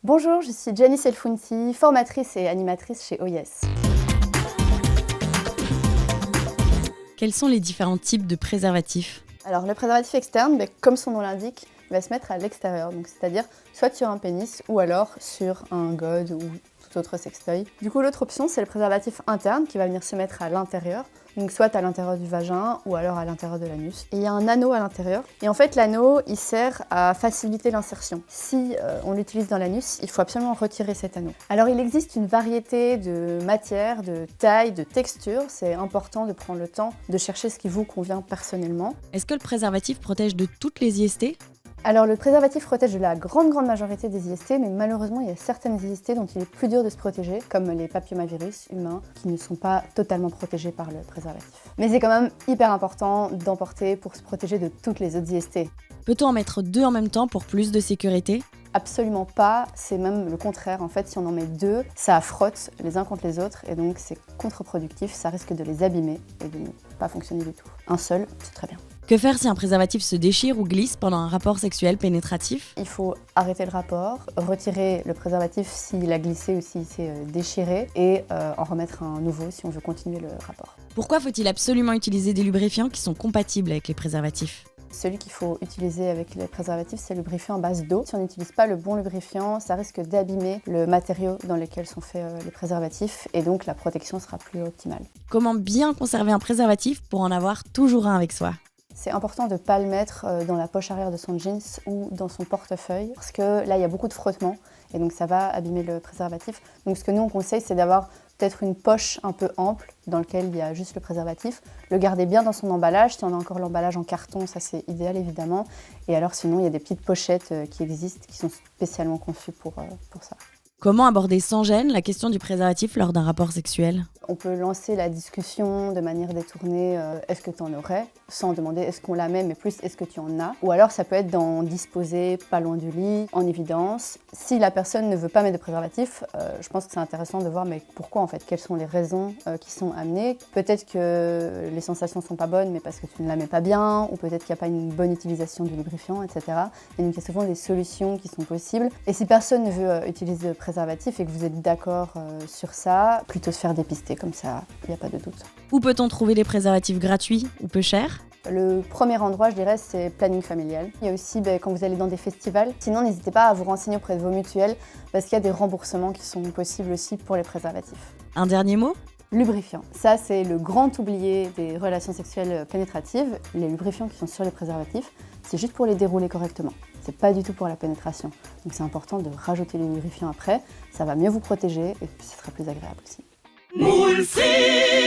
Bonjour, je suis Janice Elfounti, formatrice et animatrice chez OYES. Quels sont les différents types de préservatifs ? Alors le préservatif externe, comme son nom l'indique, il va se mettre à l'extérieur, donc c'est-à-dire soit sur un pénis ou alors sur un god ou tout autre sextoy. Du coup l'autre option c'est le préservatif interne qui va venir se mettre à l'intérieur, donc soit à l'intérieur du vagin ou alors à l'intérieur de l'anus. Et il y a un anneau à l'intérieur, et en fait l'anneau il sert à faciliter l'insertion. Si on l'utilise dans l'anus, il faut absolument retirer cet anneau. Alors il existe une variété de matières, de tailles, de textures, c'est important de prendre le temps de chercher ce qui vous convient personnellement. Est-ce que le préservatif protège de toutes les IST ? Alors le préservatif protège de la grande majorité des IST, mais malheureusement il y a certaines IST dont il est plus dur de se protéger, comme les papillomavirus humains, qui ne sont pas totalement protégés par le préservatif. Mais c'est quand même hyper important d'en porter pour se protéger de toutes les autres IST. Peut-on en mettre 2 en même temps pour plus de sécurité ? Absolument pas, c'est même le contraire. En fait, si on en met 2, ça frotte les uns contre les autres et donc c'est contre-productif, ça risque de les abîmer et de ne pas fonctionner du tout. Un seul, c'est très bien. Que faire si un préservatif se déchire ou glisse pendant un rapport sexuel pénétratif ? Il faut arrêter le rapport, retirer le préservatif s'il a glissé ou s'il s'est déchiré et en remettre un nouveau si on veut continuer le rapport. Pourquoi faut-il absolument utiliser des lubrifiants qui sont compatibles avec les préservatifs ? Celui qu'il faut utiliser avec les préservatifs, c'est le lubrifiant à base d'eau. Si on n'utilise pas le bon lubrifiant, ça risque d'abîmer le matériau dans lequel sont faits les préservatifs et donc la protection sera plus optimale. Comment bien conserver un préservatif pour en avoir toujours un avec soi ? C'est important de ne pas le mettre dans la poche arrière de son jeans ou dans son portefeuille parce que là, il y a beaucoup de frottement et donc ça va abîmer le préservatif. Donc ce que nous, on conseille, c'est d'avoir peut-être une poche un peu ample dans laquelle il y a juste le préservatif. Le garder bien dans son emballage. Si on a encore l'emballage en carton, ça c'est idéal évidemment. Et alors sinon, il y a des petites pochettes qui existent, qui sont spécialement conçues pour ça. Comment aborder sans gêne la question du préservatif lors d'un rapport sexuel ? On peut lancer la discussion de manière détournée, est-ce que tu en aurais ? Sans demander est-ce qu'on la met, mais plus est-ce que tu en as ? Ou alors ça peut être d'en disposer pas loin du lit, en évidence. Si la personne ne veut pas mettre de préservatif, je pense que c'est intéressant de voir mais pourquoi en fait, quelles sont les raisons qui sont amenées. Peut-être que les sensations sont pas bonnes, mais parce que tu ne la mets pas bien, ou peut-être qu'il n'y a pas une bonne utilisation du lubrifiant, etc. Et donc il y a souvent des solutions qui sont possibles. Et si personne ne veut utiliser de préservatif et que vous êtes d'accord sur ça, plutôt se faire dépister. Comme ça, il n'y a pas de doute. Où peut-on trouver des préservatifs gratuits ou peu chers ? Le premier endroit, je dirais, c'est planning familial. Il y a aussi quand vous allez dans des festivals. Sinon, n'hésitez pas à vous renseigner auprès de vos mutuelles parce qu'il y a des remboursements qui sont possibles aussi pour les préservatifs. Un dernier mot ? Lubrifiant. Ça, c'est le grand oublié des relations sexuelles pénétratives. Les lubrifiants qui sont sur les préservatifs, c'est juste pour les dérouler correctement. C'est pas du tout pour la pénétration. Donc c'est important de rajouter les lubrifiants après. Ça va mieux vous protéger et ce sera plus agréable aussi. Moule frite